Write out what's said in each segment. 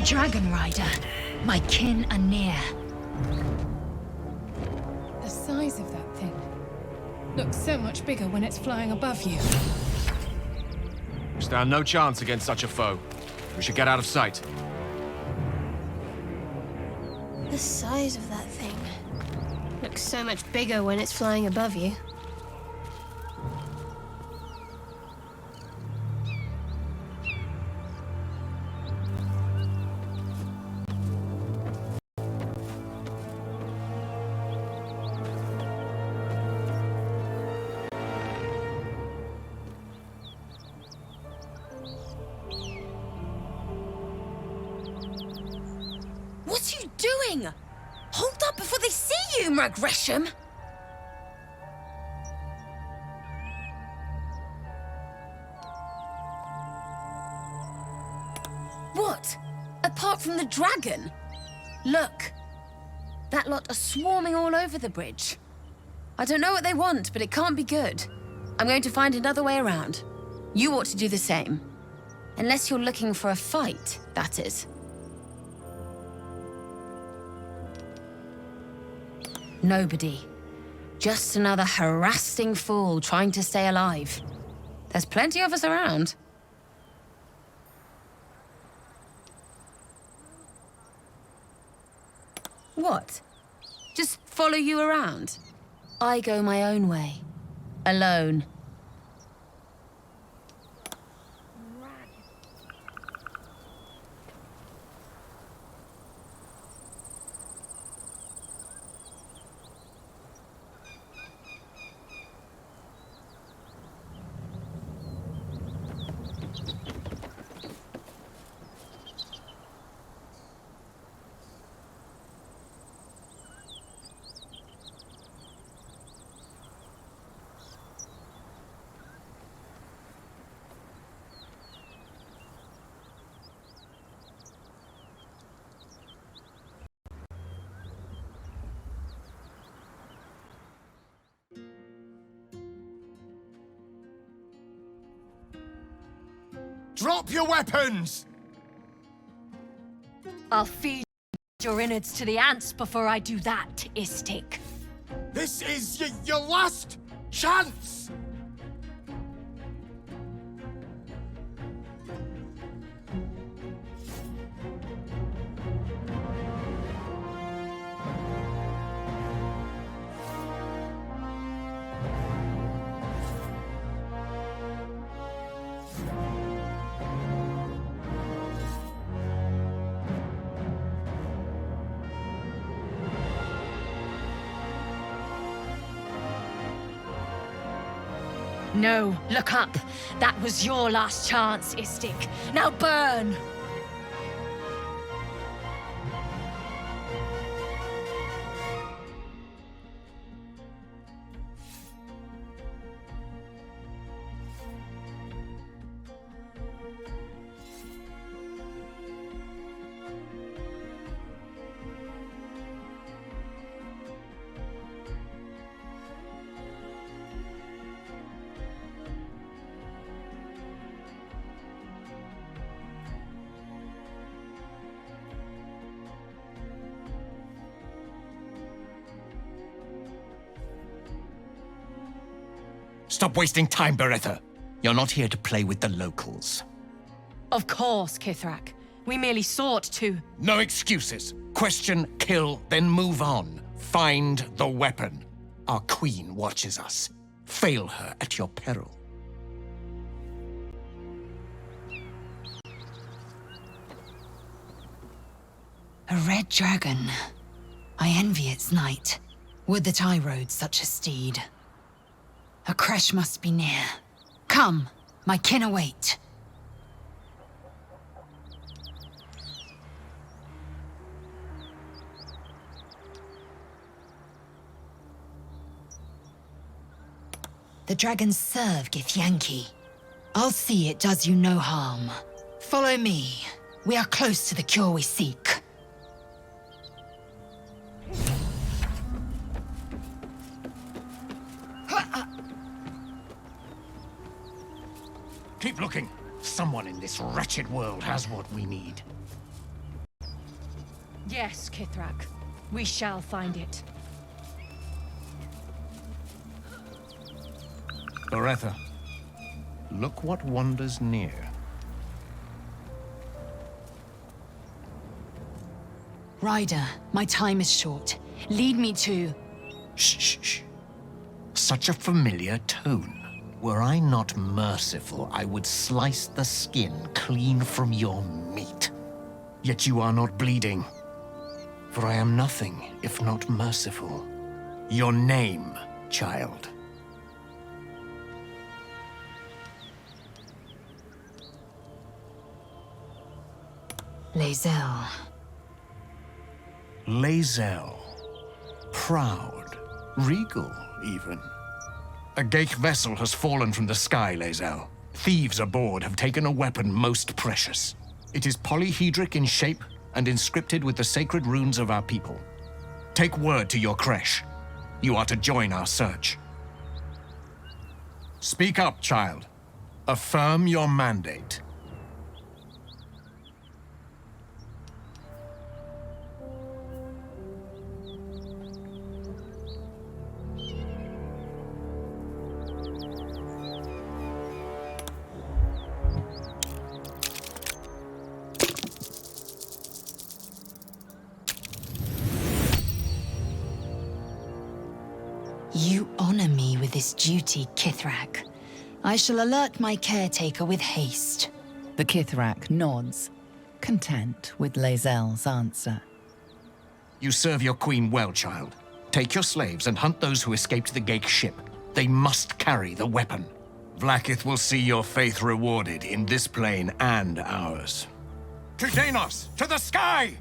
dragon rider. My kin are near. The size of that thing looks so much bigger when it's flying above you. We stand no chance against such a foe. We should get out of sight. The size of that thing looks so much bigger when it's flying above you. What are you doing? Hold up before they see you, Gresham! What? Apart from the dragon? Look. That lot are swarming all over the bridge. I don't know what they want, but it can't be good. I'm going to find another way around. You ought to do the same. Unless you're looking for a fight, that is. Nobody. Just another harassing fool trying to stay alive. There's plenty of us around. What? Just follow you around? I go my own way. Alone. Drop your weapons! I'll feed your innards to the ants before I do that, Istik. This is your last chance! No, look up. That was your last chance, Istik. Now burn! Stop wasting time, Beretta. You're not here to play with the locals. Of course, Kithrak. We merely sought to... No excuses. Question, kill, then move on. Find the weapon. Our queen watches us. Fail her at your peril. A red dragon. I envy its knight. Would that I rode such a steed. A crash must be near. Come, my kin await. The dragons serve Githyanki. I'll see it does you no harm. Follow me. We are close to the cure we seek. Keep looking. Someone in this wretched world has what we need. Yes, Githrak. We shall find it. Loretha, look what wanders near. Ryder, my time is short. Lead me to... Shh, shh, shh. Such a familiar tone. Were I not merciful, I would slice the skin clean from your meat. Yet you are not bleeding. For I am nothing if not merciful. Your name, child. Lae'zel. Lae'zel. Proud. Regal, even. A Gake vessel has fallen from the sky, Lae'zel. Thieves aboard have taken a weapon most precious. It is polyhedric in shape and inscripted with the sacred runes of our people. Take word to your creche. You are to join our search. Speak up, child. Affirm your mandate. You honor me with this duty, Githrak. I shall alert my caretaker with haste. The Githrak nods, content with Lae'zel's answer. You serve your queen well, child. Take your slaves and hunt those who escaped the Gake ship. They must carry the weapon. Vlaakith will see your faith rewarded in this plane and ours. To Danos! To the sky!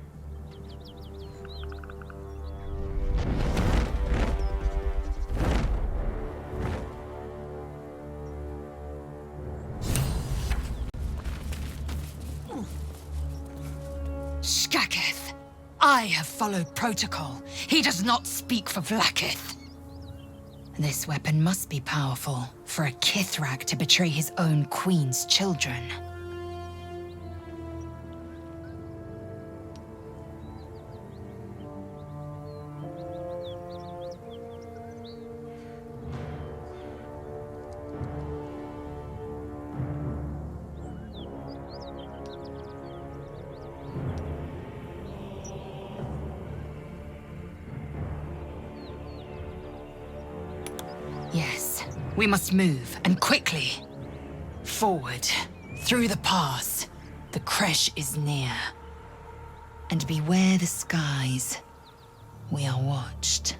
Skaketh! I have followed protocol. He does not speak for Vlaakith. This weapon must be powerful for a Githrak to betray his own queen's children. Yes, we must move, and quickly. Forward, through the pass. The creche is near. And beware the skies. We are watched.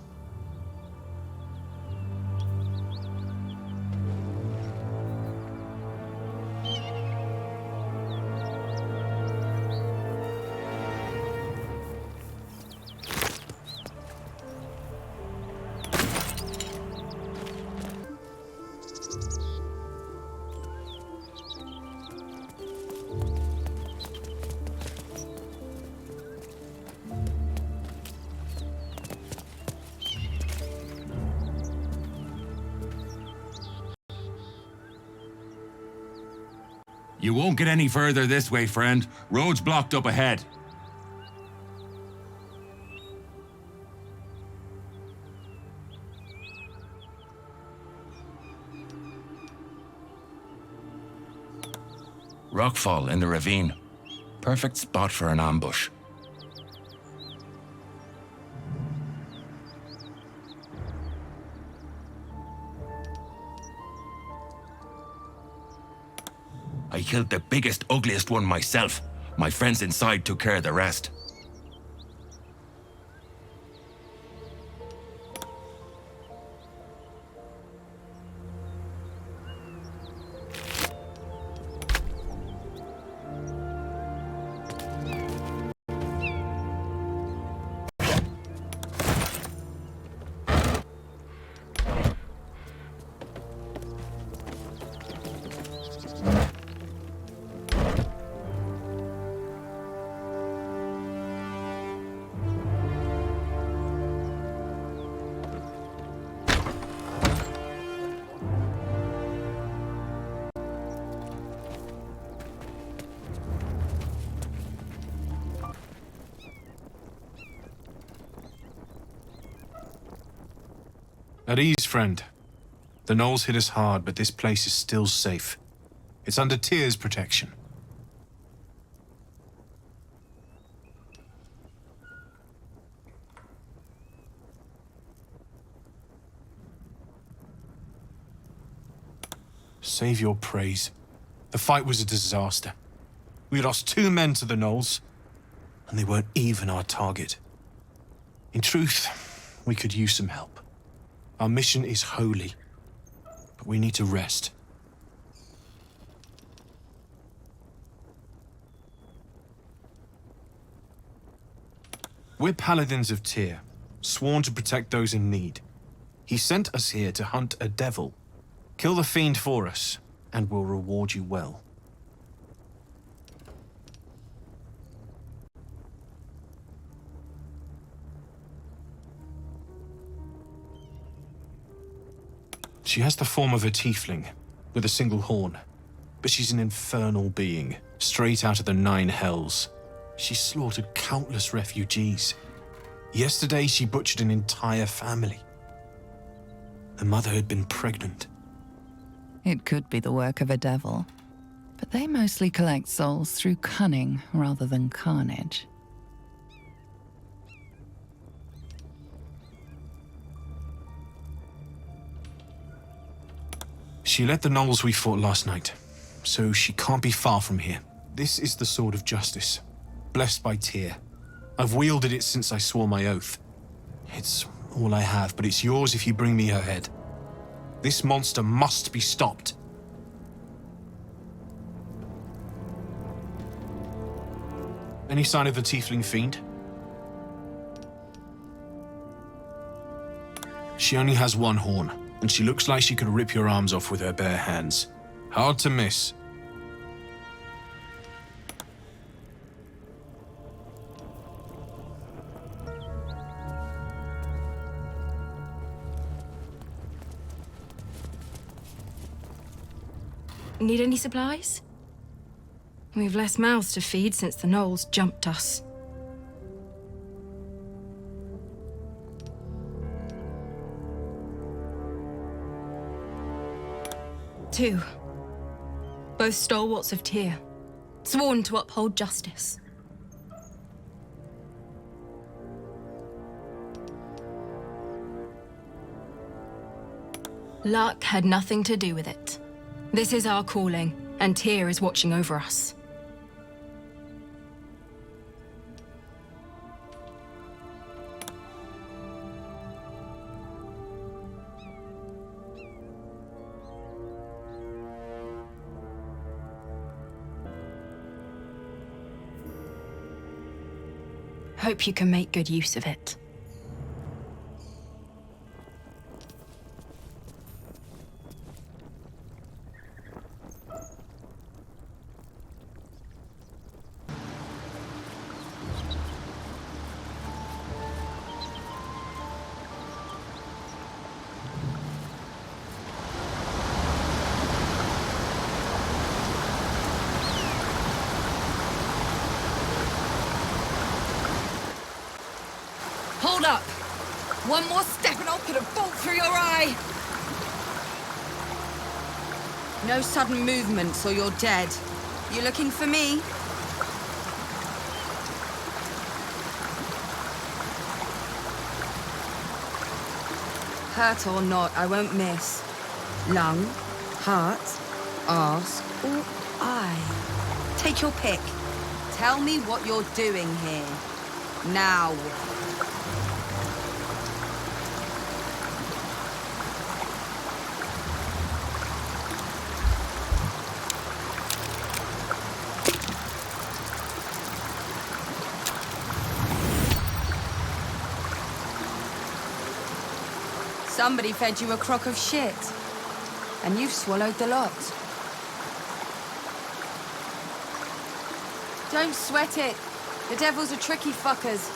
You won't get any further this way, friend. Road's blocked up ahead. Rockfall in the ravine. Perfect spot for an ambush. I killed the biggest, ugliest one myself. My friends inside took care of the rest. At ease, friend. The gnolls hit us hard, but this place is still safe. It's under Tyr's protection. Save your praise. The fight was a disaster. We lost 2 men to the gnolls, and they weren't even our target. In truth, we could use some help. Our mission is holy, but we need to rest. We're paladins of Tyr, sworn to protect those in need. He sent us here to hunt a devil. Kill the fiend for us, and we'll reward you well. She has the form of a tiefling, with a single horn. But she's an infernal being, straight out of the 9 hells. She slaughtered countless refugees. Yesterday, she butchered an entire family. The mother had been pregnant. It could be the work of a devil, but they mostly collect souls through cunning rather than carnage. She led the gnolls we fought last night, so she can't be far from here. This is the sword of justice, blessed by Tyr. I've wielded it since I swore my oath. It's all I have, but it's yours if you bring me her head. This monster must be stopped. Any sign of the tiefling fiend? She only has 1 horn, and she looks like she could rip your arms off with her bare hands. Hard to miss. Need any supplies? We've less mouths to feed since the gnolls jumped us. Two. Both stalwarts of Tyr, sworn to uphold justice. Luck had nothing to do with it. This is our calling, and Tyr is watching over us. Hope you can make good use of it. Hold up! One more step and I'll put a bolt through your eye! No sudden movements or you're dead. You looking for me? Hurt or not, I won't miss. Lung, heart, arse, or eye. Take your pick. Tell me what you're doing here. Now. Somebody fed you a crock of shit, and you've swallowed the lot. Don't sweat it. The devils are tricky fuckers.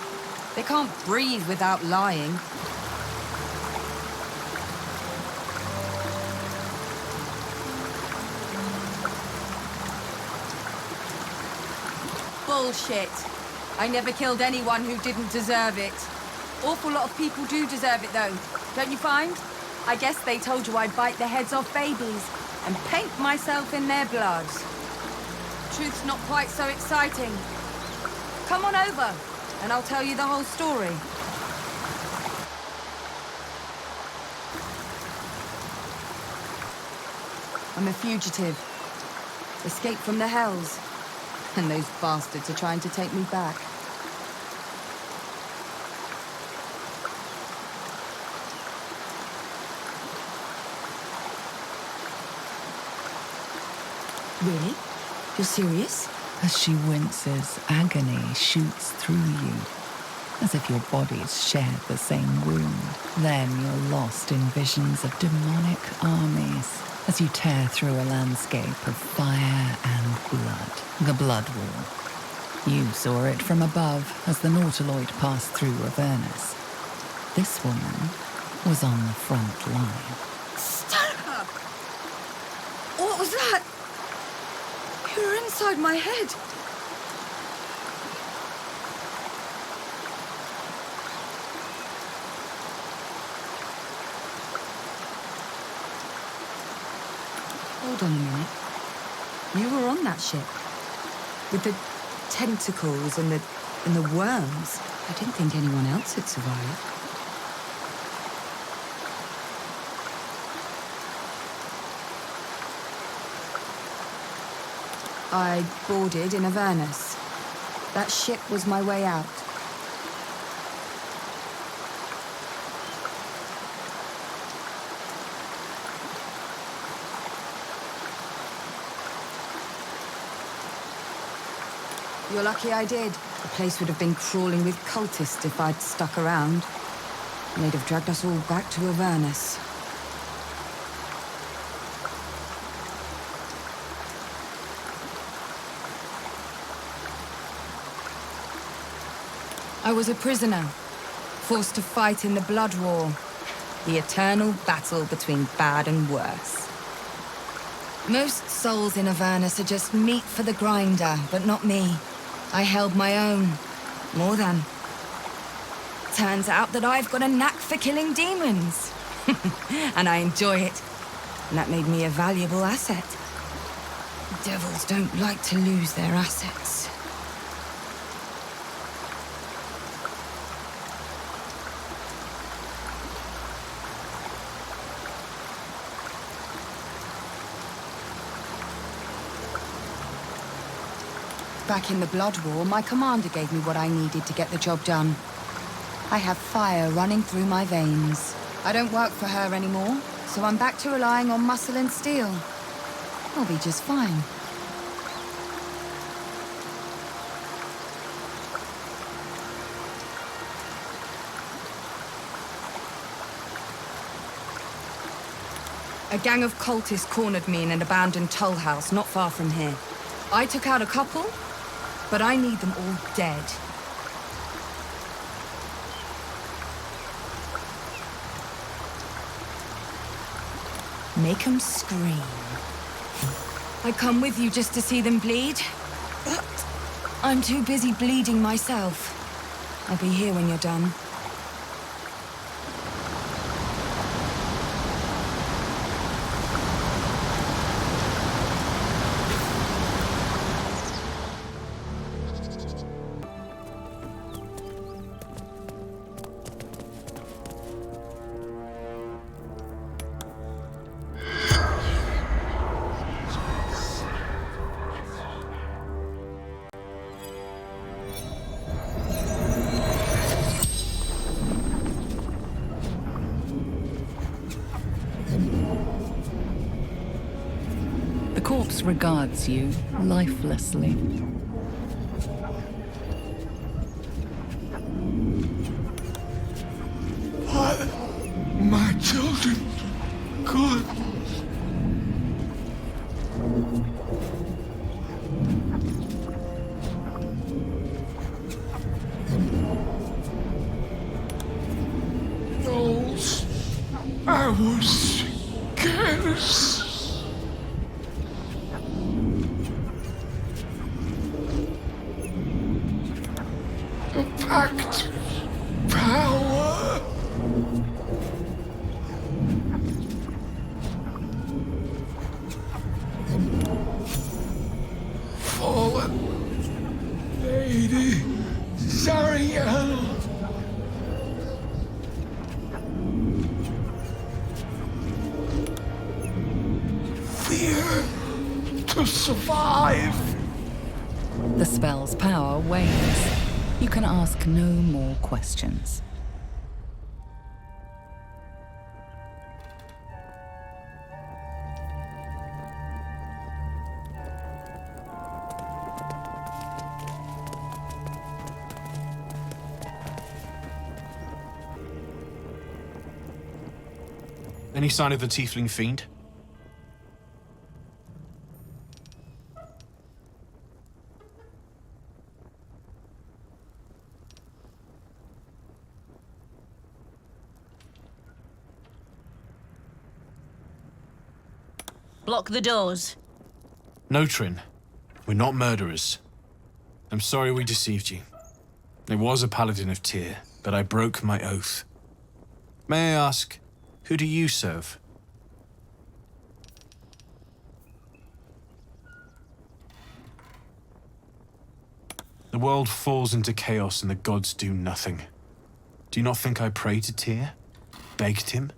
They can't breathe without lying. Bullshit. I never killed anyone who didn't deserve it. Awful lot of people do deserve it, though. Don't you find? I guess they told you I'd bite the heads off babies and paint myself in their blood. Truth's not quite so exciting. Come on over, and I'll tell you the whole story. I'm a fugitive. Escaped from the Hells. And those bastards are trying to take me back. Really? You're serious? As she winces, agony shoots through you, as if your bodies shared the same wound. Then you're lost in visions of demonic armies, as you tear through a landscape of fire and blood. The Blood Wall. You saw it from above as the Nautiloid passed through Avernus. This woman was on the front line. Stop her! What was that? You were inside my head. Hold on a minute. You were on that ship. With the tentacles and the worms. I didn't think anyone else had survived. I boarded in Avernus. That ship was my way out. You're lucky I did. The place would have been crawling with cultists if I'd stuck around. They'd have dragged us all back to Avernus. I was a prisoner, forced to fight in the Blood War, the eternal battle between bad and worse. Most souls in Avernus are just meat for the grinder, but not me. I held my own. More than. Turns out that I've got a knack for killing demons. And I enjoy it. And that made me a valuable asset. Devils don't like to lose their assets. Back in the Blood War, my commander gave me what I needed to get the job done. I have fire running through my veins. I don't work for her anymore, so I'm back to relying on muscle and steel. I'll be just fine. A gang of cultists cornered me in an abandoned toll house not far from here. I took out a couple, but I need them all dead. Make 'em scream. I come with you just to see them bleed. But I'm too busy bleeding myself. I'll be here when you're done. The corpse regards you lifelessly. My children, good. Those, I was careless. The pact power. to survive. The spell's power wanes. You can ask no more questions. Any sign of the tiefling fiend? Block the doors. No, Trin. We're not murderers. I'm sorry we deceived you. I was a paladin of Tyr, but I broke my oath. May I ask, who do you serve? The world falls into chaos and the gods do nothing. Do you not think I prayed to Tyr? Begged him?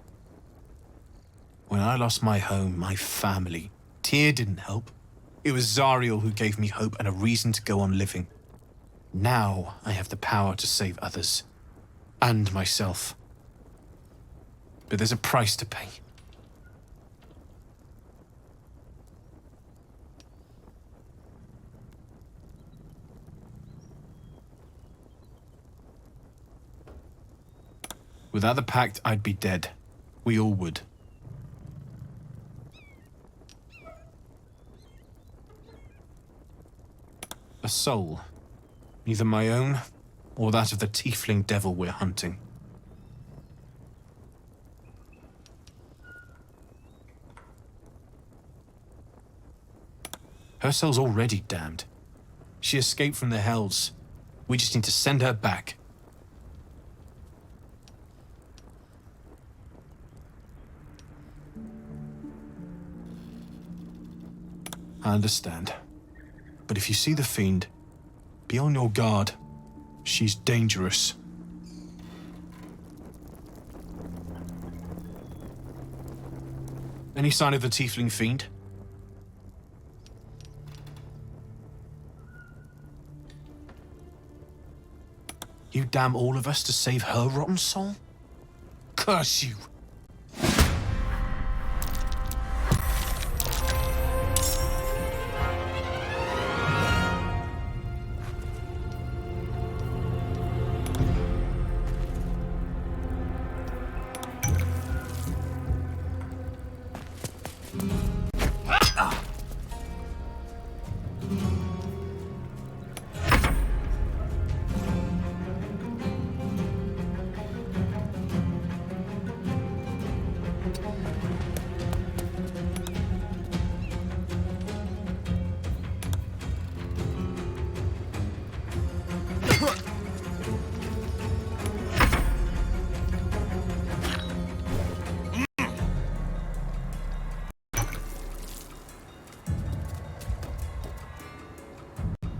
When I lost my home, my family, Tyr didn't help. It was Zariel who gave me hope and a reason to go on living. Now I have the power to save others. And myself. But there's a price to pay. Without the pact, I'd be dead. We all would. A soul. Neither my own, or that of the tiefling devil we're hunting. Her soul's already damned. She escaped from the hells. We just need to send her back. I understand. But if you see the fiend, be on your guard. She's dangerous. Any sign of the tiefling fiend? You damn all of us to save her rotten soul? Curse you!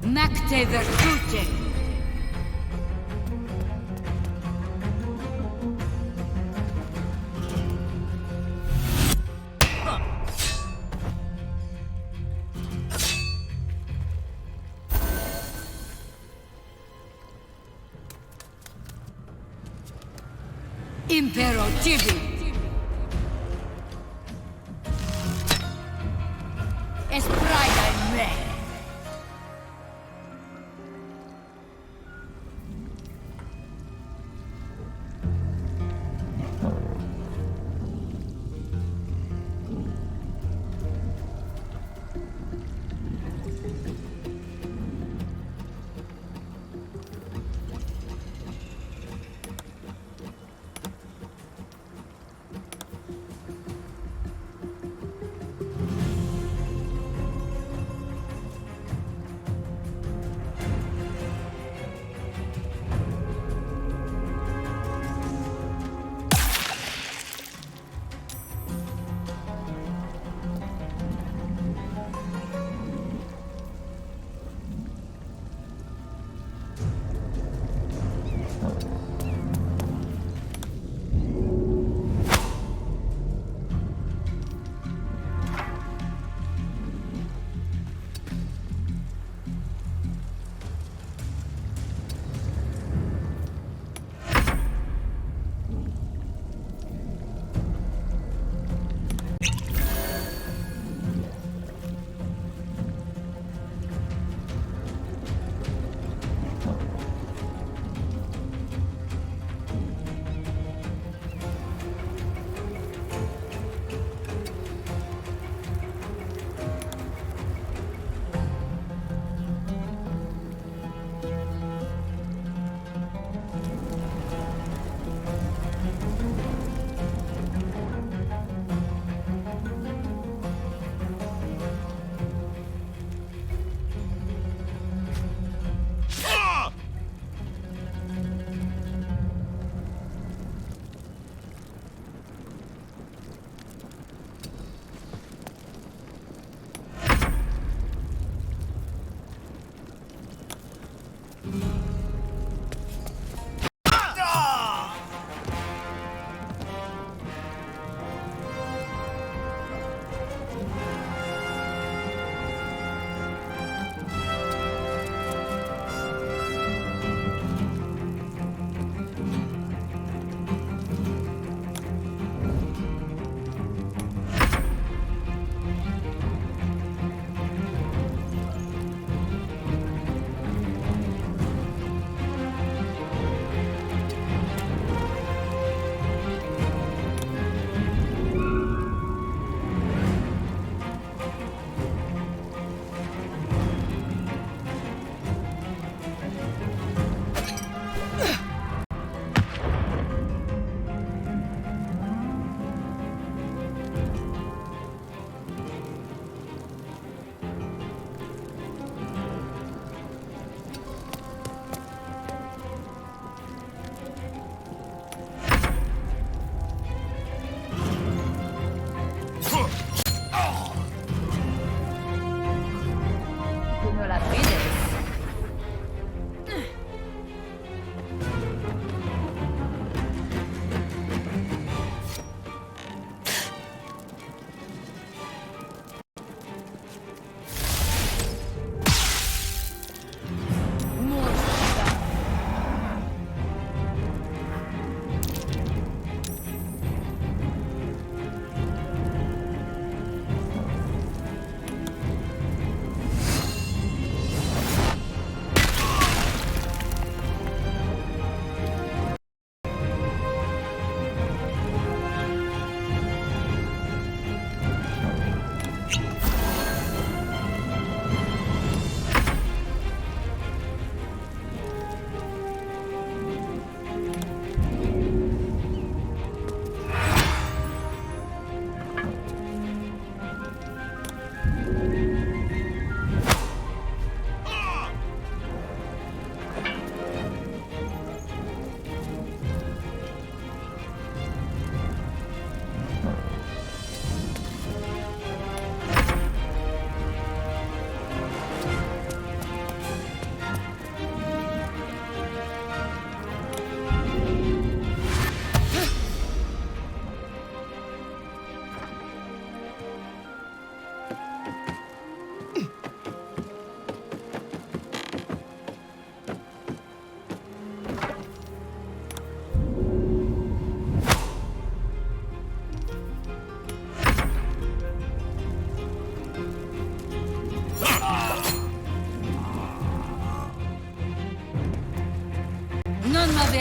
Nakte Vertute. Impero Tibi. Esprada me.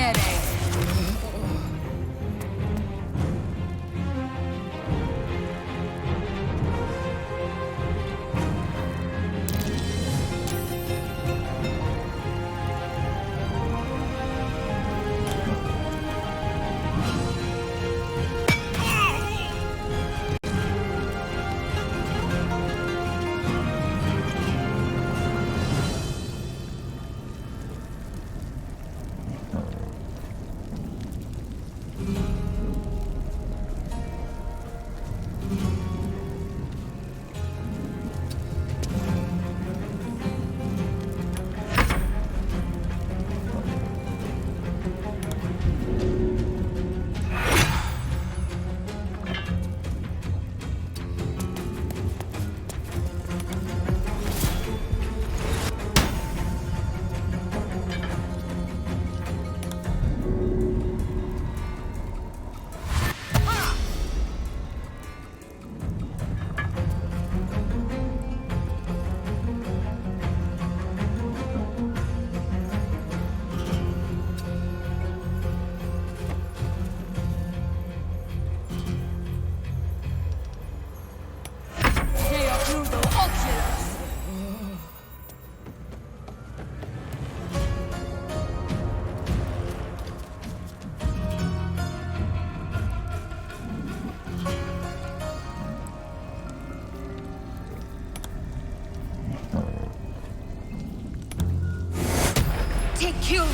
Eilistraee. Take you!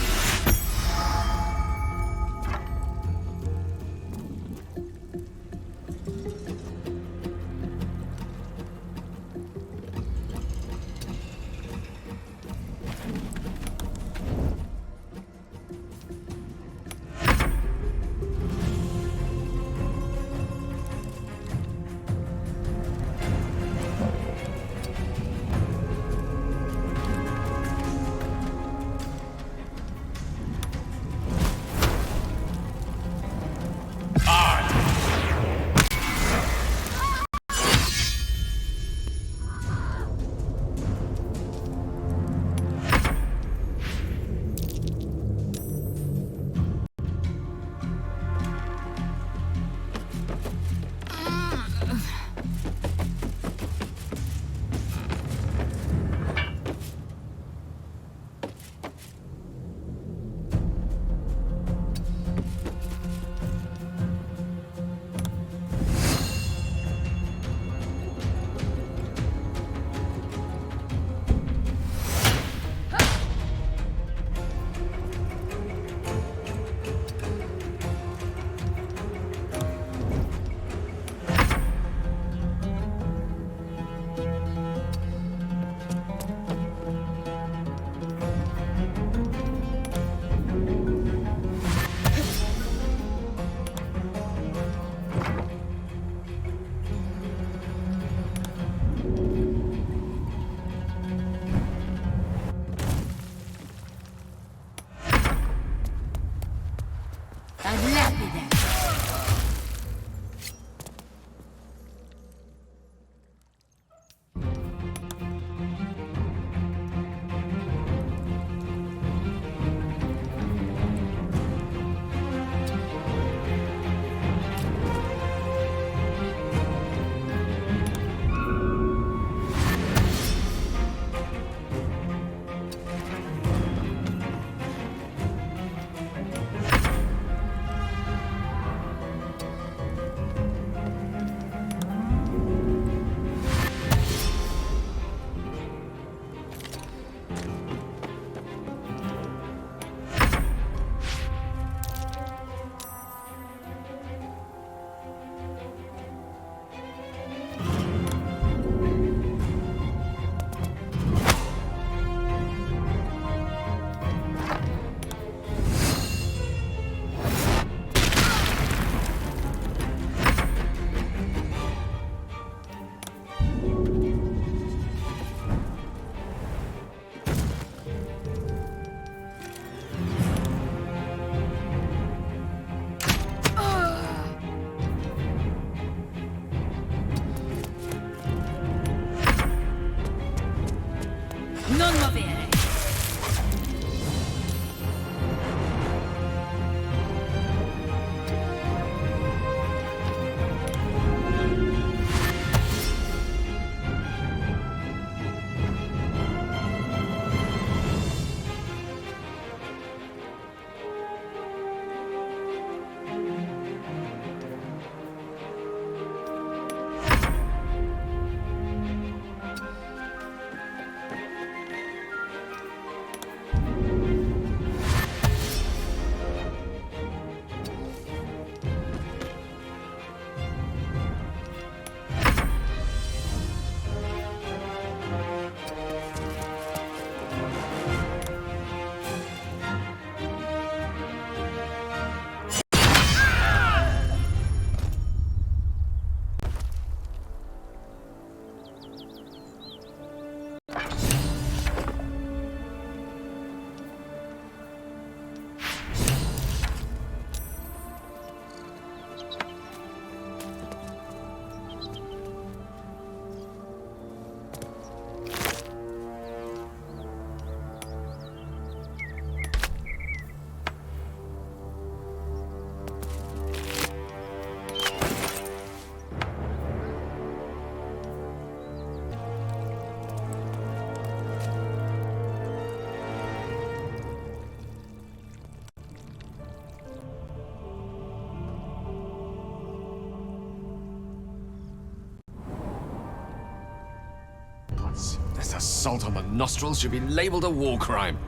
This assault on the nostrils should be labeled a war crime.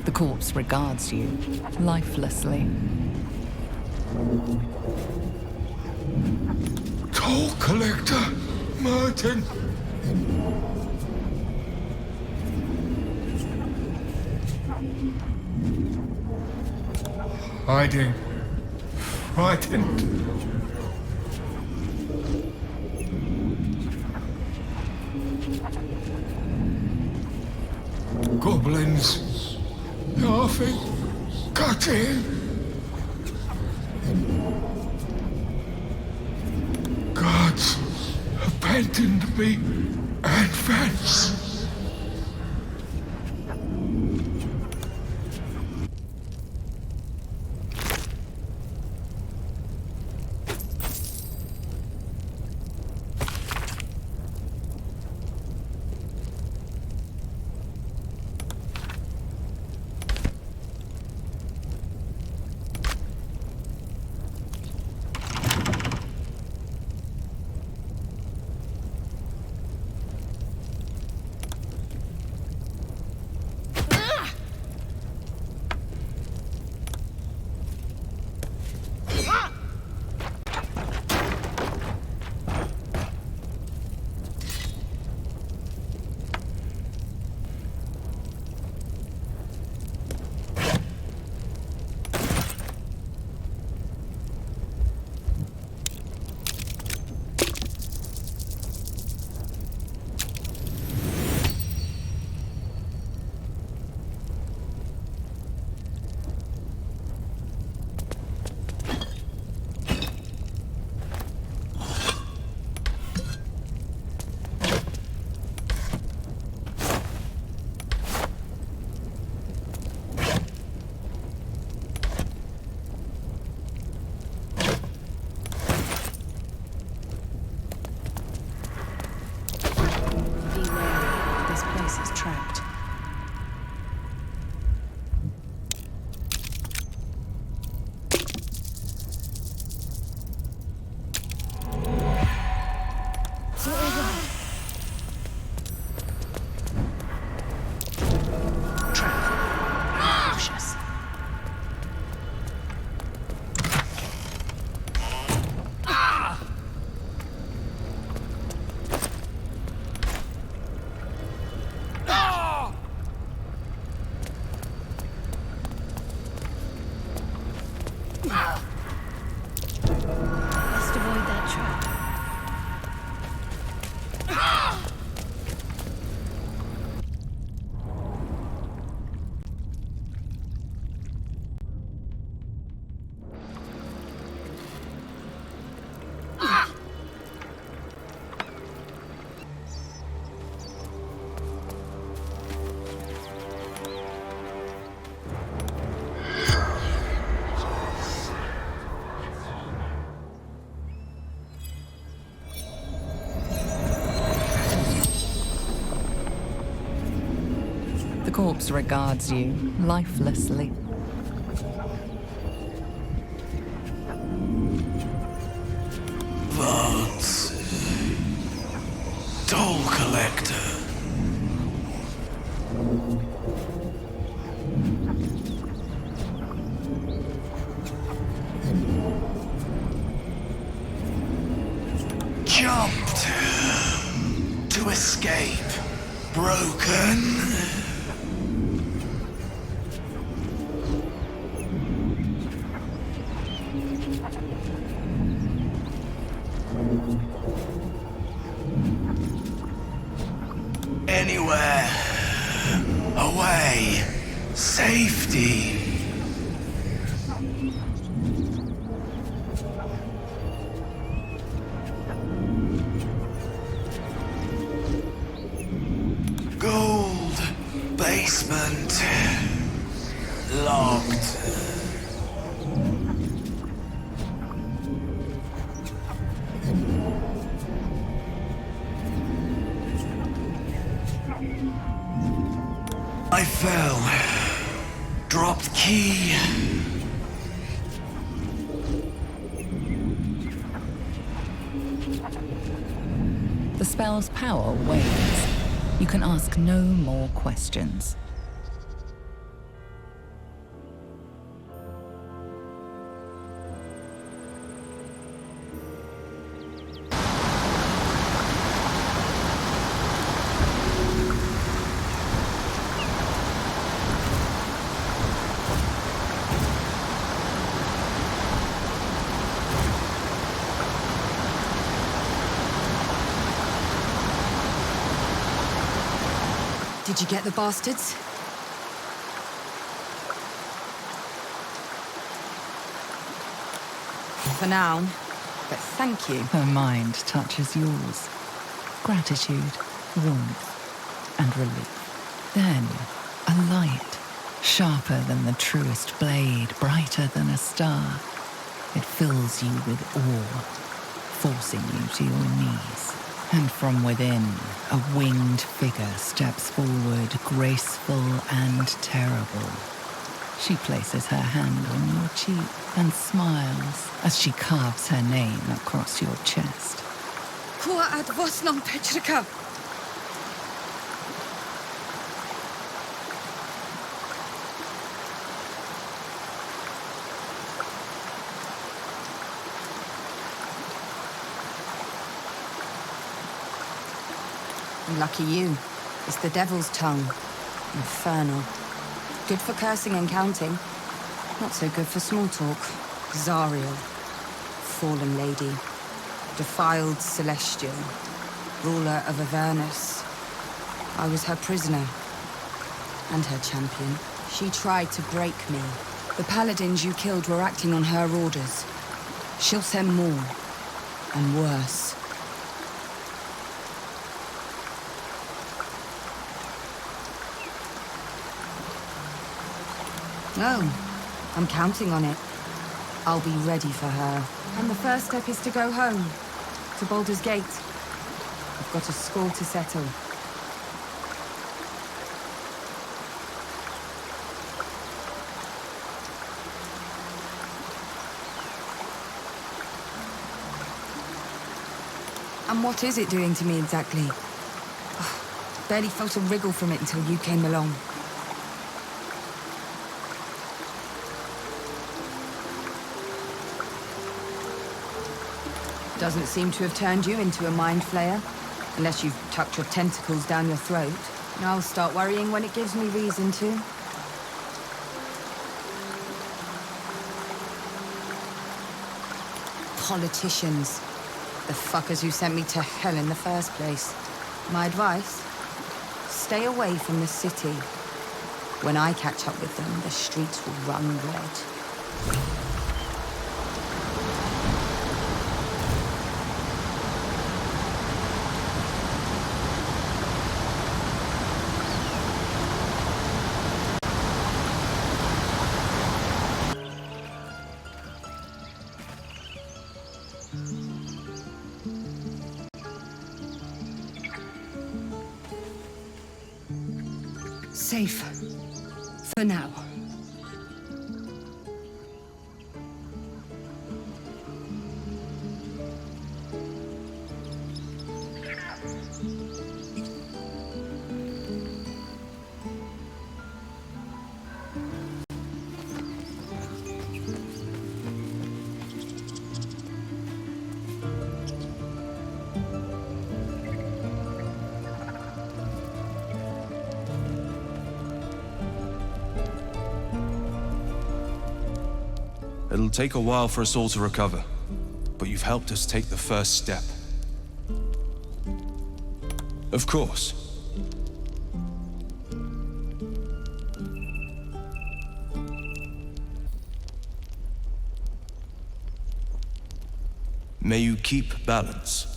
The corpse regards you, lifelessly. Toll collector, Martin. Hiding. Frightened. Goblins. Laughing. Cutting. Gods abandoned me and Vance. The corpse regards you, lifelessly. Vance. Toll collector. Jumped to escape. Broken. Anywhere. Away. Safety. Gold. Basement. Locked. I fell. Dropped key. The spell's power wanes. You can ask no more questions. Did you get the bastards? For now, but thank you. Her mind touches yours. Gratitude, warmth, and relief. Then, a light, sharper than the truest blade, brighter than a star. It fills you with awe, forcing you to your knees. And from within, a winged figure steps forward, graceful and terrible. She places her hand on your cheek and smiles as she carves her name across your chest. Kua ad vos non petrica. Lucky you. It's the devil's tongue. Infernal. Good for cursing and counting. Not so good for small talk. Zariel. Fallen lady. Defiled celestial. Ruler of Avernus. I was her prisoner. And her champion. She tried to break me. The paladins you killed were acting on her orders. She'll send more. And worse. No, I'm counting on it. I'll be ready for her. And the first step is to go home. To Baldur's Gate. I've got a score to settle. And what is it doing to me exactly? Oh, barely felt a wriggle from it until you came along. Doesn't seem to have turned you into a mind flayer, unless you've tucked your tentacles down your throat. And I'll start worrying when it gives me reason to. Politicians. The fuckers who sent me to hell in the first place. My advice? Stay away from the city. When I catch up with them, the streets will run red. Safe. For now. It'll take a while for us all to recover, but you've helped us take the first step. Of course. May you keep balance.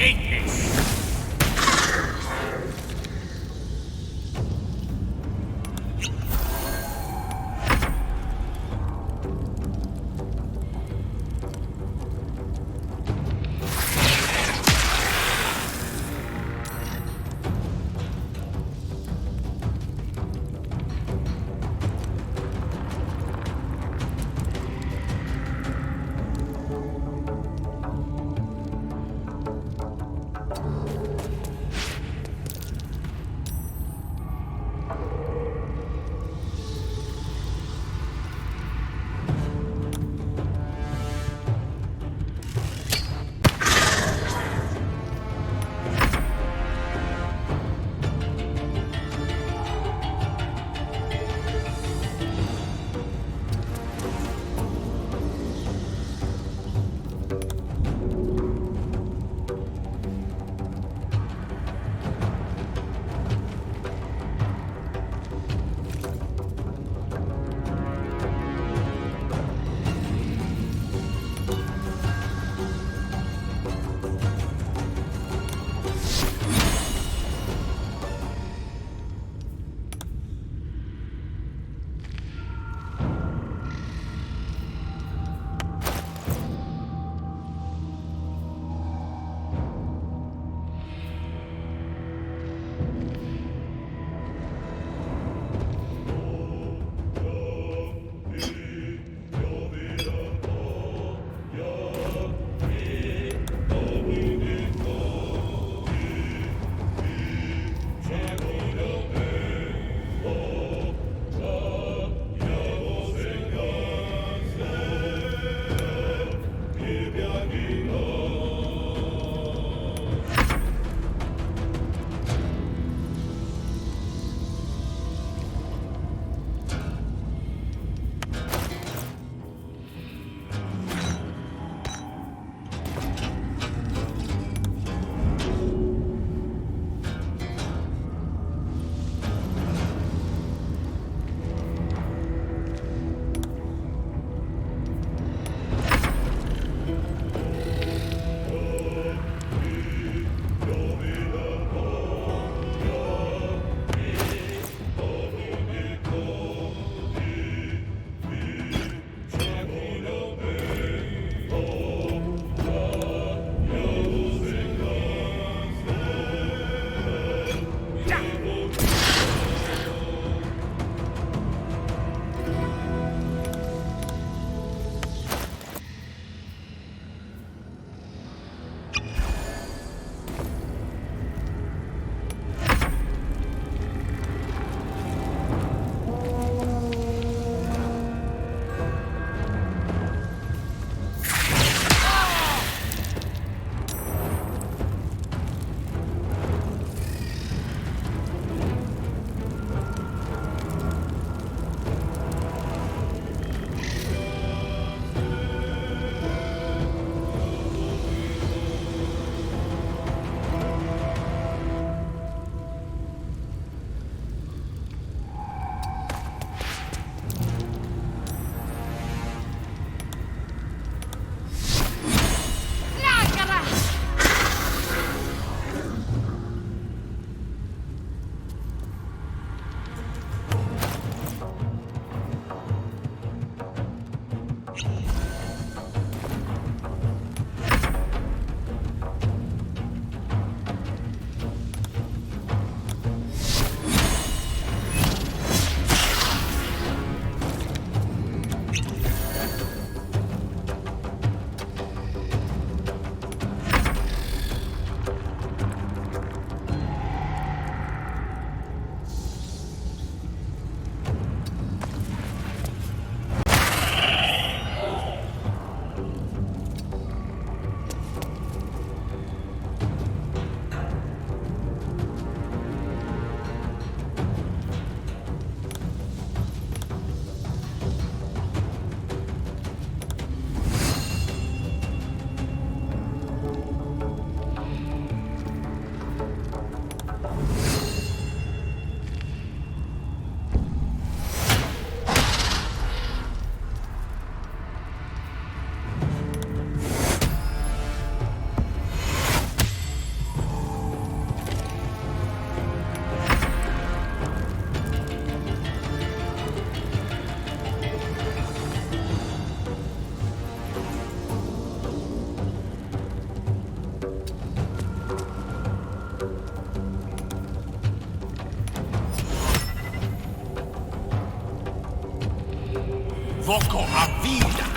Eat this! Invoco a vida!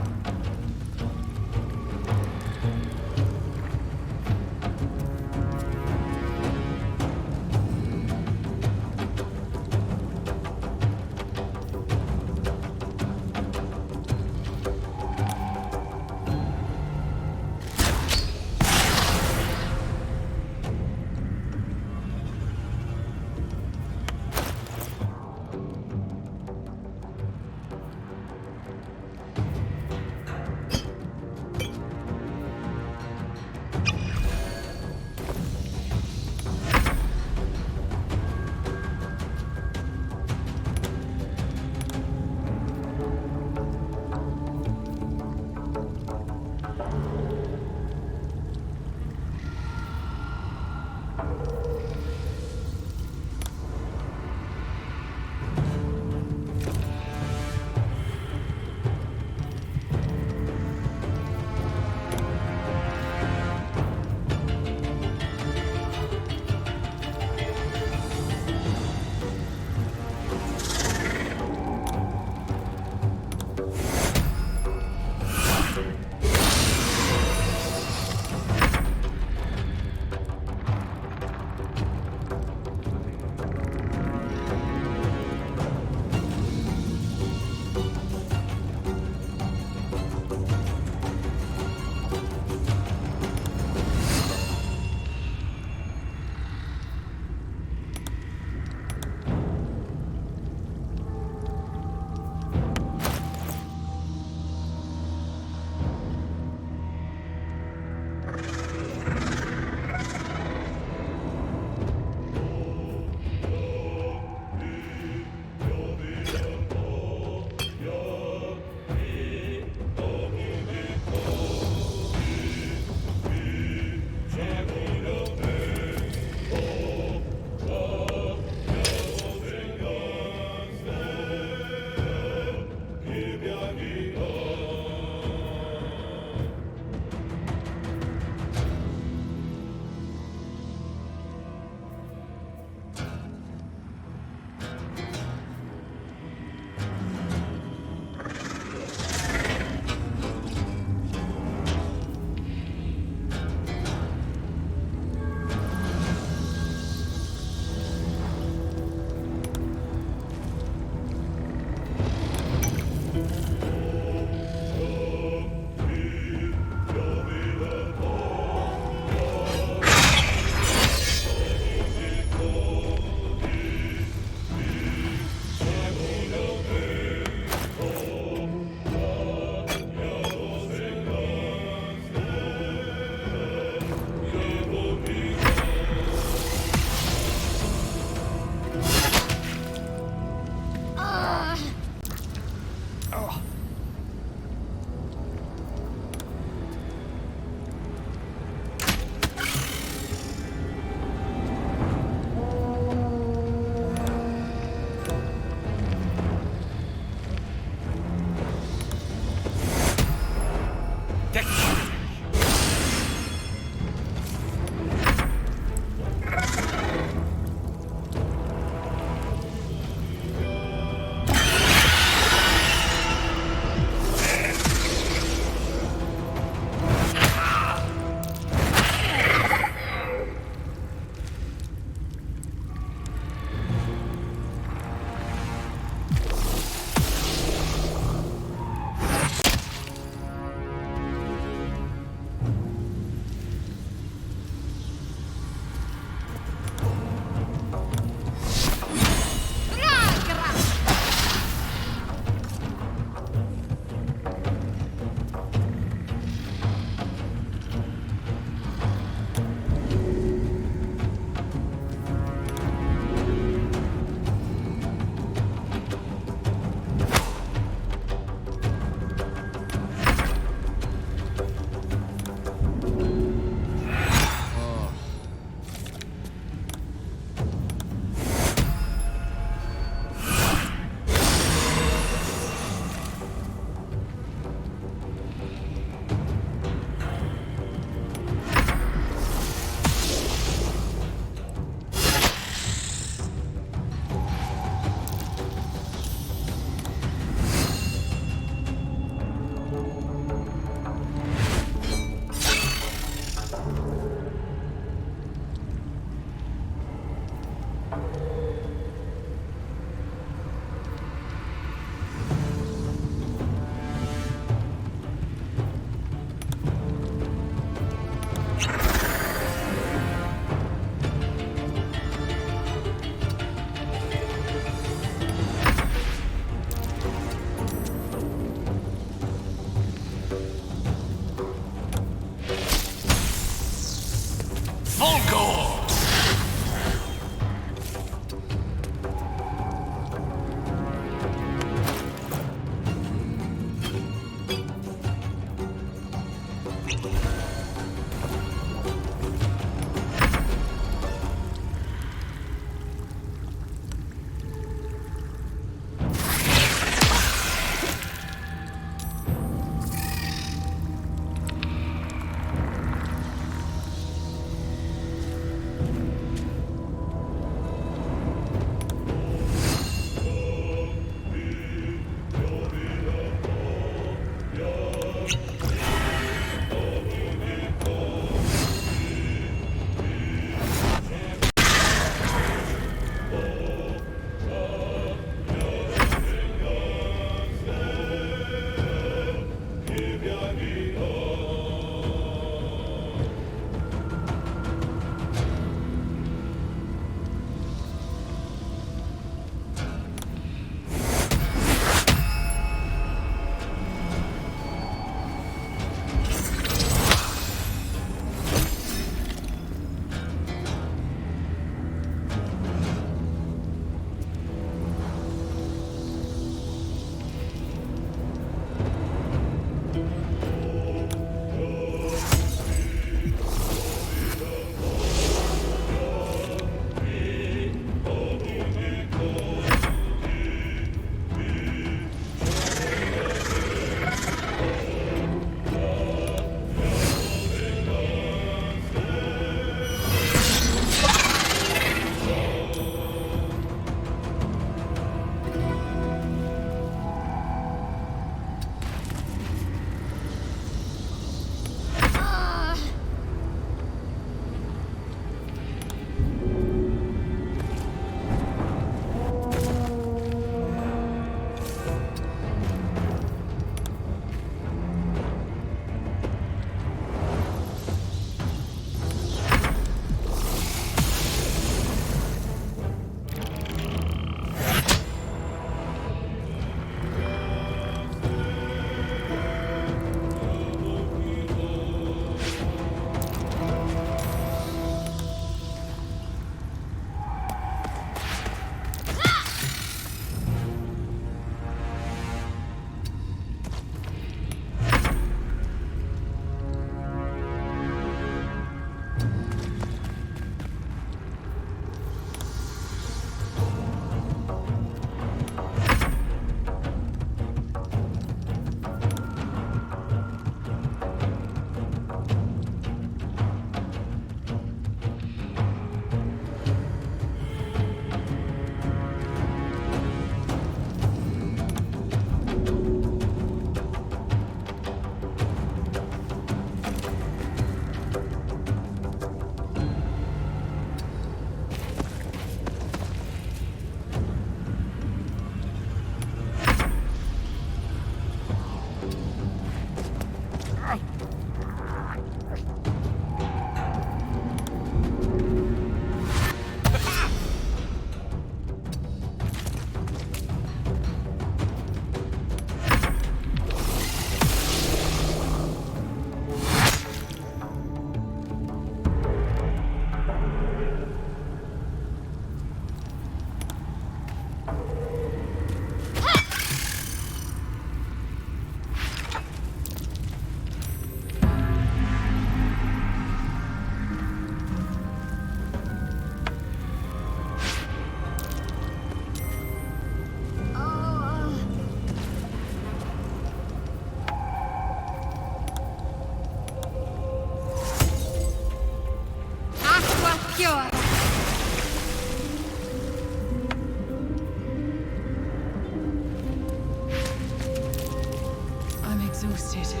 exhausted.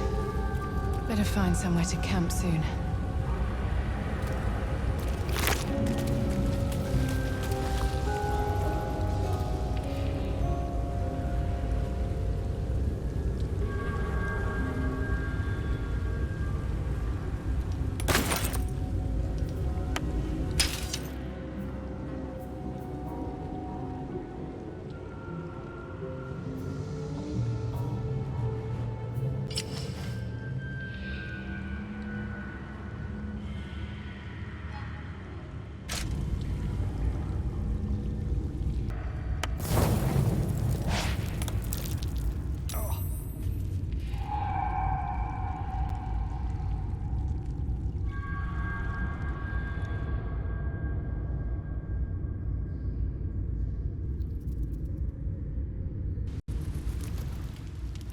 Better find somewhere to camp soon.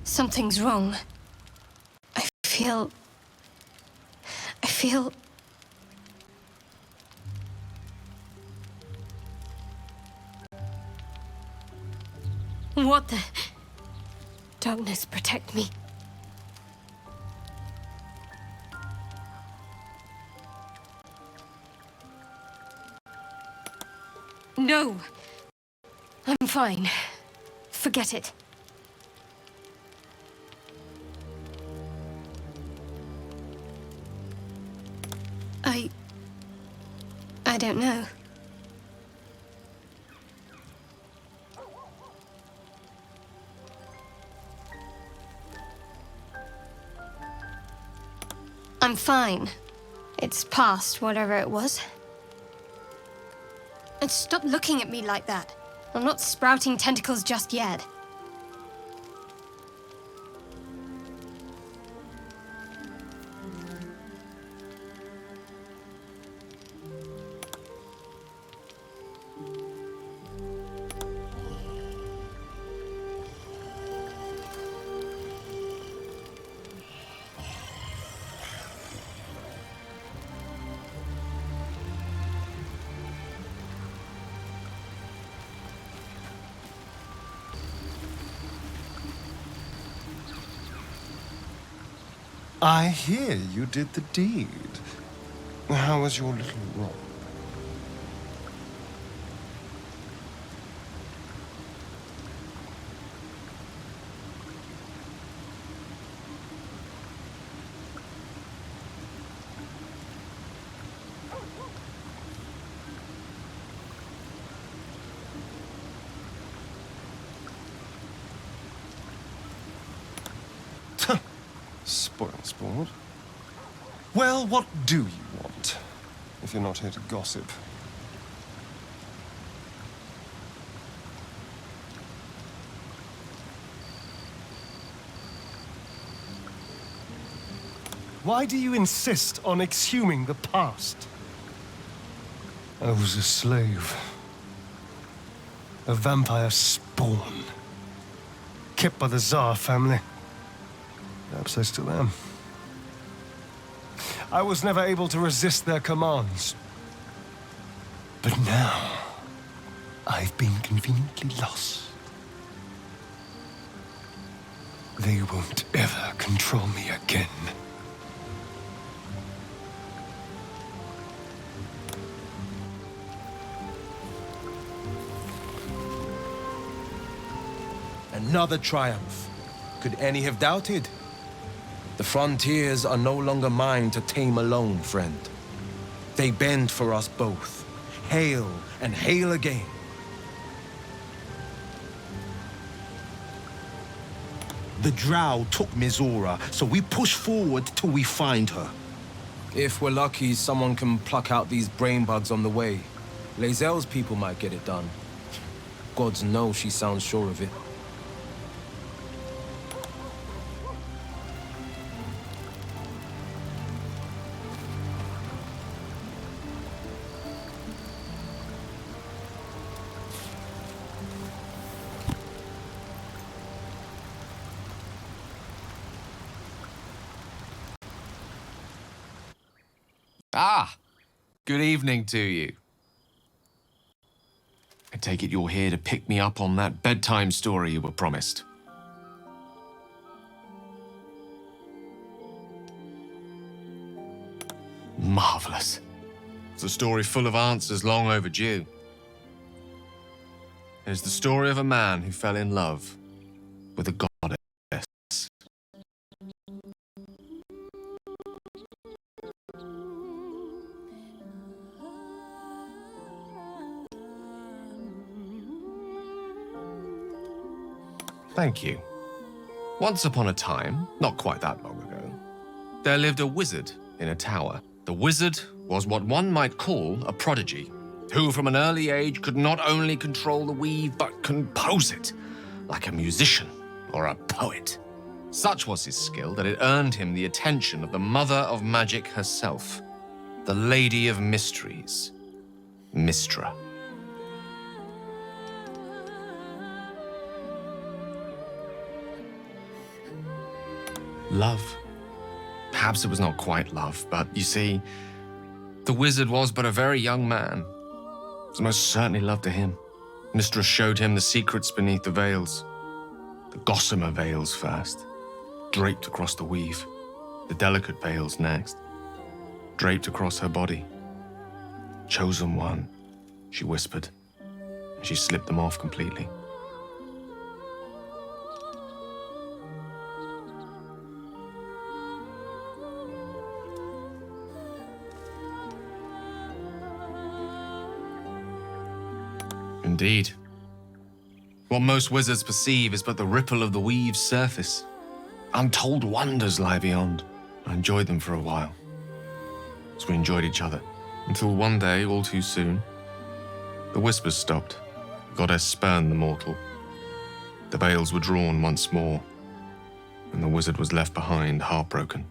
Something's wrong. I feel... What the... Darkness, protect me. No! I'm fine. Forget it. I don't know. I'm fine. It's past whatever it was. And stop looking at me like that. I'm not sprouting tentacles just yet. I hear you did the deed. How was your little rock? Spoiled sport. Well, what do you want, if you're not here to gossip? Why do you insist on exhuming the past? I was a slave. A vampire spawn. Kept by the Tsar family. Perhaps I still am. I was never able to resist their commands. But now, I've been conveniently lost. They won't ever control me again. Another triumph. Could any have doubted? The frontiers are no longer mine to tame alone, friend. They bend for us both. Hail and hail again. The Drow took Mizora, so we push forward till we find her. If we're lucky, someone can pluck out these brain bugs on the way. Lae'zel's people might get it done. Gods know she sounds sure of it. Ah, good evening to you. I take it you're here to pick me up on that bedtime story you were promised. Marvelous. It's a story full of answers long overdue. It is the story of a man who fell in love with a goddess. Thank you. Once upon a time, not quite that long ago, there lived a wizard in a tower. The wizard was what one might call a prodigy, who from an early age could not only control the weave, but compose it, like a musician or a poet. Such was his skill that it earned him the attention of the mother of magic herself, the Lady of Mysteries, Mystra. Love. Perhaps it was not quite love, but you see, the wizard was but a very young man. It was most certainly love to him. Mystra showed him the secrets beneath the veils. The gossamer veils first, draped across the weave. The delicate veils next, draped across her body. Chosen one, she whispered, and she slipped them off completely. Indeed. What most wizards perceive is but the ripple of the weave's surface. Untold wonders lie beyond. I enjoyed them for a while, as we enjoyed each other, until one day, all too soon, the whispers stopped. The goddess spurned the mortal. The veils were drawn once more, and the wizard was left behind, heartbroken.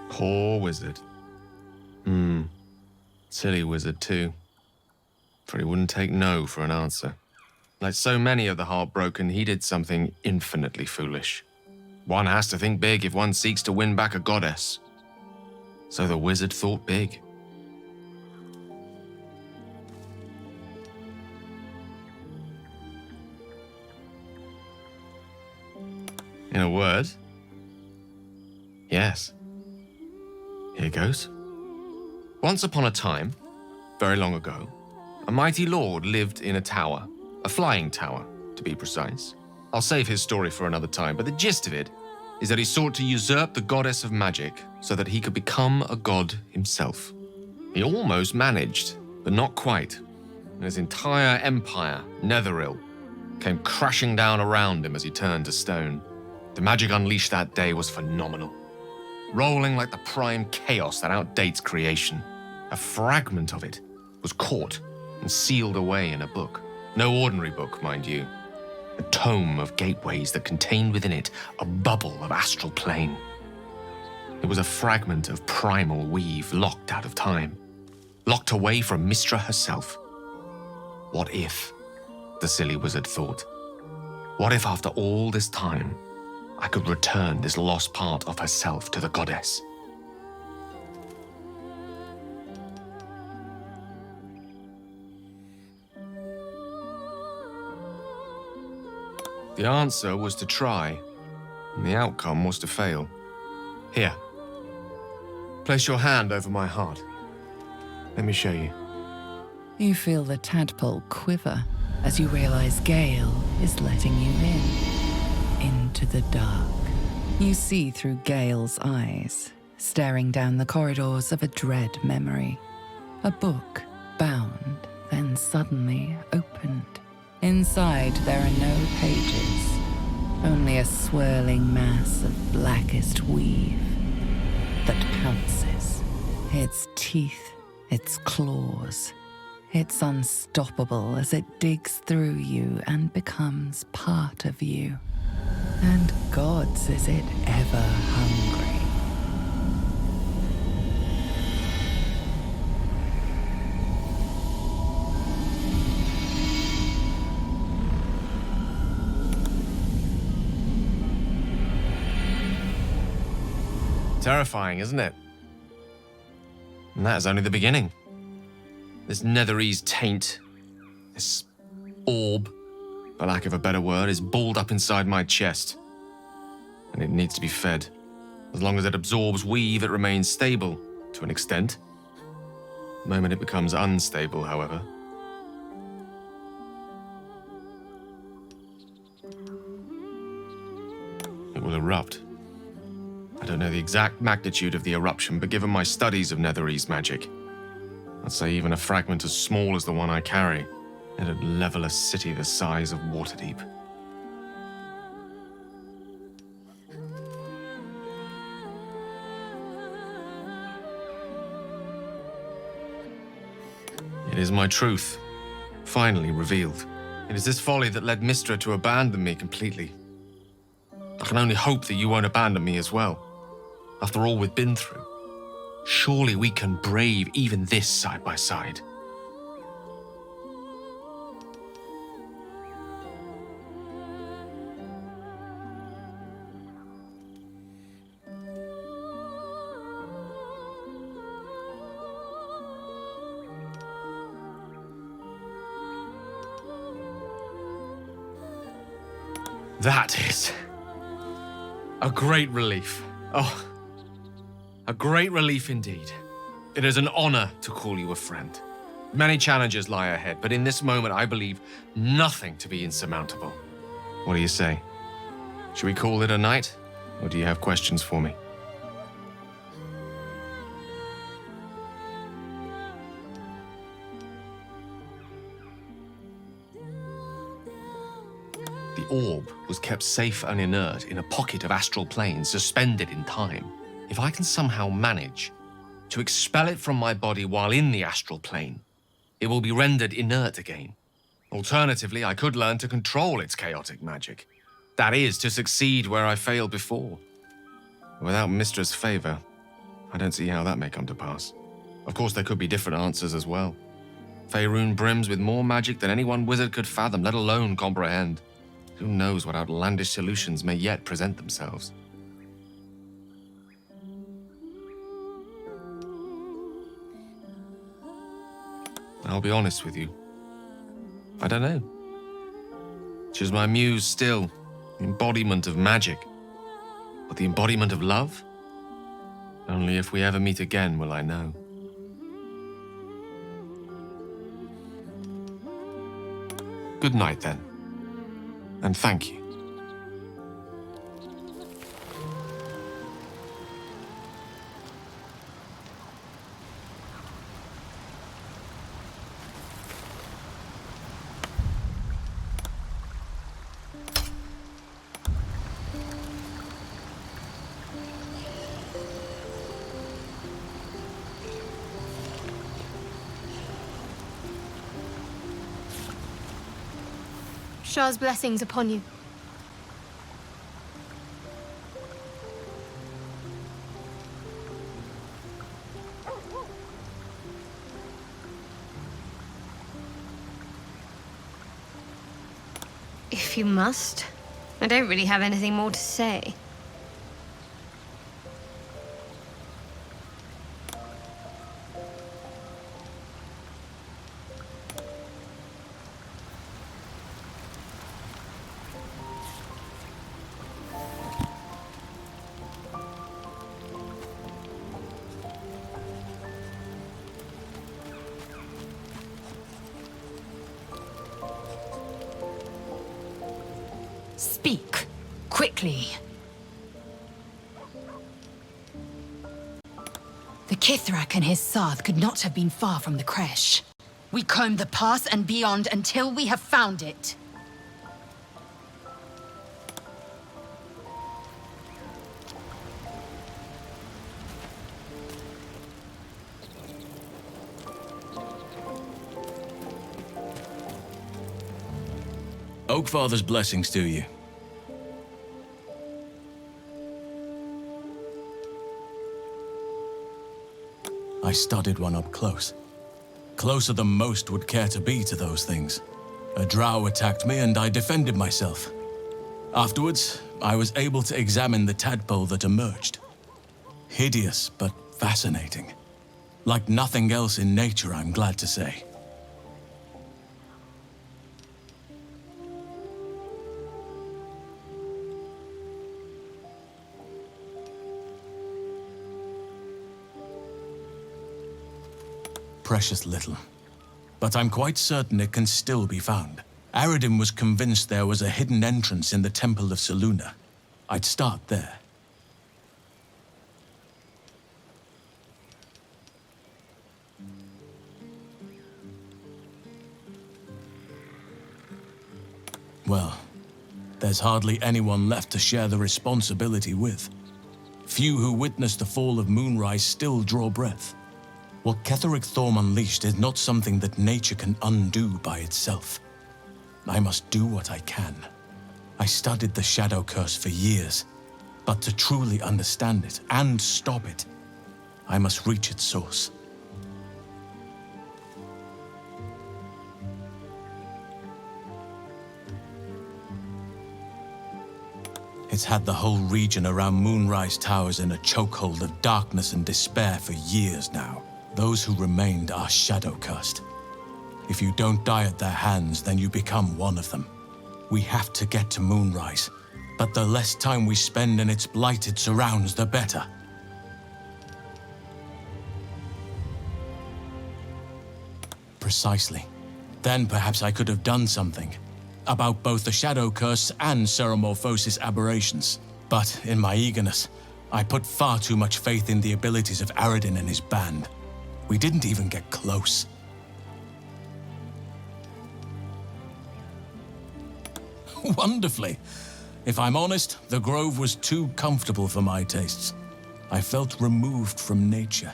Poor wizard. Silly wizard, too. For he wouldn't take no for an answer. Like so many of the heartbroken, he did something infinitely foolish. One has to think big if one seeks to win back a goddess. So the wizard thought big. In a word, yes. Here goes. Once upon a time, very long ago, a mighty lord lived in a tower, a flying tower, to be precise. I'll save his story for another time, but the gist of it is that he sought to usurp the goddess of magic so that he could become a god himself. He almost managed, but not quite, and his entire empire, Netheril, came crashing down around him as he turned to stone. The magic unleashed that day was phenomenal, rolling like the prime chaos that outdates creation. A fragment of it was caught and sealed away in a book. No ordinary book, mind you. A tome of gateways that contained within it a bubble of astral plane. It was a fragment of primal weave locked out of time, locked away from Mystra herself. What if, the silly wizard thought, what if after all this time, I could return this lost part of herself to the goddess? The answer was to try, and the outcome was to fail. Here, place your hand over my heart. Let me show you. You feel the tadpole quiver as you realize Gale is letting you into the dark. You see through Gale's eyes, staring down the corridors of a dread memory. A book, bound, then suddenly opened. Inside, there are no pages, only a swirling mass of blackest weave that pounces. Its teeth, its claws. It's unstoppable as it digs through you and becomes part of you. And gods, is it ever hungry. Terrifying, isn't it? And that is only the beginning. This Netherese taint, this orb, for lack of a better word, is balled up inside my chest. And it needs to be fed. As long as it absorbs weave, it remains stable, to an extent. The moment it becomes unstable, however, it will erupt. I don't know the exact magnitude of the eruption, but given my studies of Netherese magic, I'd say even a fragment as small as the one I carry, it'd level a city the size of Waterdeep. It is my truth, finally revealed. It is this folly that led Mystra to abandon me completely. I can only hope that you won't abandon me as well. After all we've been through, surely we can brave even this side by side. That is a great relief. Oh, a great relief indeed. It is an honor to call you a friend. Many challenges lie ahead, but in this moment I believe nothing to be insurmountable. What do you say? Should we call it a night, or do you have questions for me? The orb was kept safe and inert in a pocket of astral plane suspended in time. If I can somehow manage to expel it from my body while in the astral plane, it will be rendered inert again. Alternatively, I could learn to control its chaotic magic. That is, to succeed where I failed before. Without Mystra's favor, I don't see how that may come to pass. Of course, there could be different answers as well. Faerun brims with more magic than any one wizard could fathom, let alone comprehend. Who knows what outlandish solutions may yet present themselves? I'll be honest with you. I don't know. She's my muse still, the embodiment of magic. But the embodiment of love? Only if we ever meet again will I know. Good night, then. And thank you. Shah's blessings upon you. If you must. I don't really have anything more to say. Speak, quickly. The Githrak and his Sarth could not have been far from the creche. We comb the pass and beyond until we have found it. Oakfather's blessings to you. I studied one up close. Closer than most would care to be to those things. A drow attacked me and I defended myself. Afterwards, I was able to examine the tadpole that emerged. Hideous, but fascinating. Like nothing else in nature, I'm glad to say. precious little. But I'm quite certain it can still be found. Aradin was convinced there was a hidden entrance in the Temple of Selûne. I'd start there. Well, there's hardly anyone left to share the responsibility with. Few who witnessed the fall of Moonrise still draw breath. What Ketheric Thorm unleashed is not something that nature can undo by itself. I must do what I can. I studied the Shadow Curse for years, but to truly understand it and stop it, I must reach its source. It's had the whole region around Moonrise Towers in a chokehold of darkness and despair for years now. Those who remained are shadow-cursed. If you don't die at their hands, then you become one of them. We have to get to Moonrise, but the less time we spend in its blighted surrounds, the better. Precisely. Then perhaps I could have done something about both the Shadow Curse and Ceremorphosis aberrations. But in my eagerness, I put far too much faith in the abilities of Aradin and his band. We didn't even get close. Wonderfully. If I'm honest, the grove was too comfortable for my tastes. I felt removed from nature.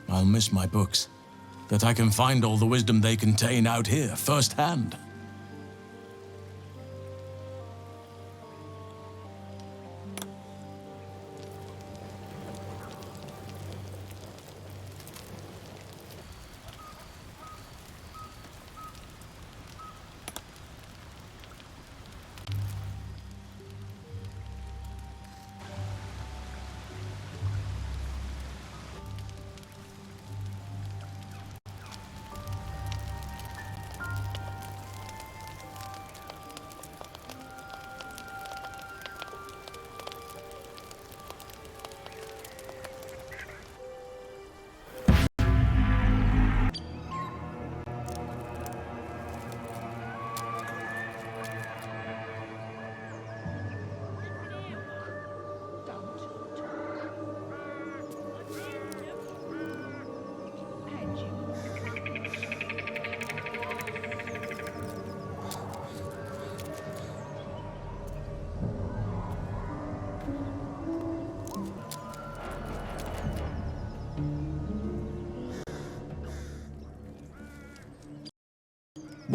I'll miss my books, that I can find all the wisdom they contain out here firsthand.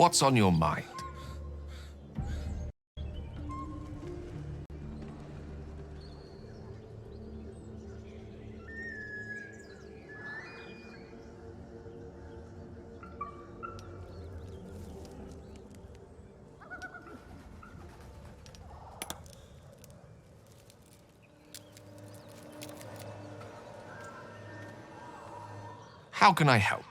What's on your mind? How can I help?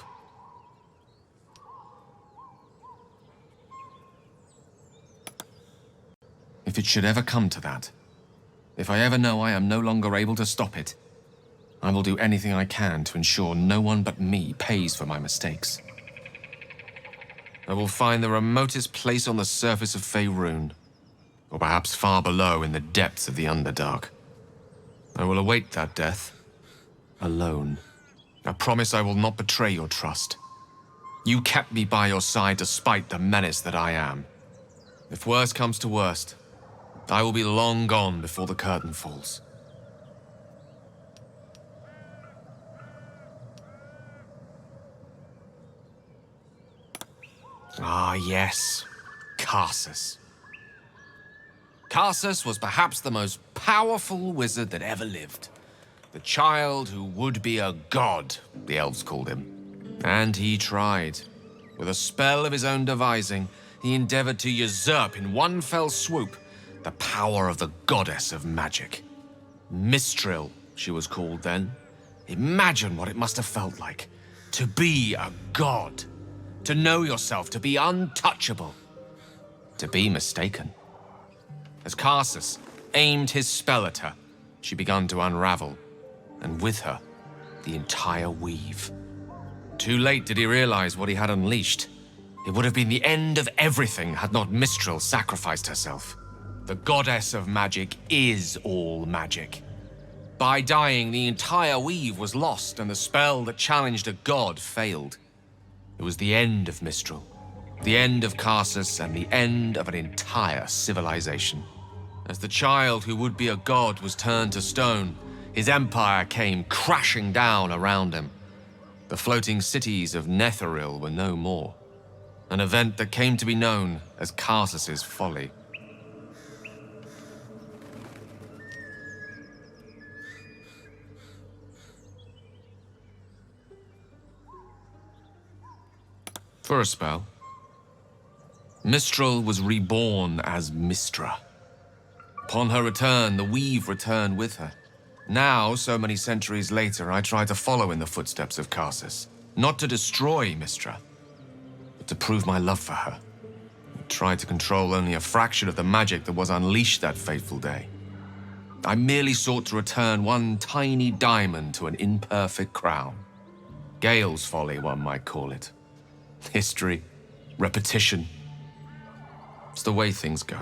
If it should ever come to that, if I ever know I am no longer able to stop it, I will do anything I can to ensure no one but me pays for my mistakes. I will find the remotest place on the surface of Faerûn, or perhaps far below in the depths of the Underdark. I will await that death, alone. I promise I will not betray your trust. You kept me by your side despite the menace that I am. If worst comes to worst, I will be long gone before the curtain falls. Ah, yes. Karsus. Karsus was perhaps the most powerful wizard that ever lived. The child who would be a god, the elves called him. And he tried. With a spell of his own devising, he endeavored to usurp in one fell swoop the power of the goddess of magic. Mistril, she was called then. Imagine what it must have felt like to be a god, to know yourself, to be untouchable, to be mistaken. As Karsus aimed his spell at her, she began to unravel, and with her, the entire weave. Too late did he realize what he had unleashed. It would have been the end of everything had not Mistral sacrificed herself. The goddess of magic is all magic. By dying, the entire weave was lost, and the spell that challenged a god failed. It was the end of Mistral, the end of Karsus, and the end of an entire civilization. As the child who would be a god was turned to stone, his empire came crashing down around him. The floating cities of Netheril were no more. An event that came to be known as Karsus's folly. For a spell, Mistral was reborn as Mistra. Upon her return, the weave returned with her. Now, so many centuries later, I try to follow in the footsteps of Karsus. Not to destroy Mistra, but to prove my love for her. I tried to control only a fraction of the magic that was unleashed that fateful day. I merely sought to return one tiny diamond to an imperfect crown. Gale's folly, one might call it. History, repetition. It's the way things go.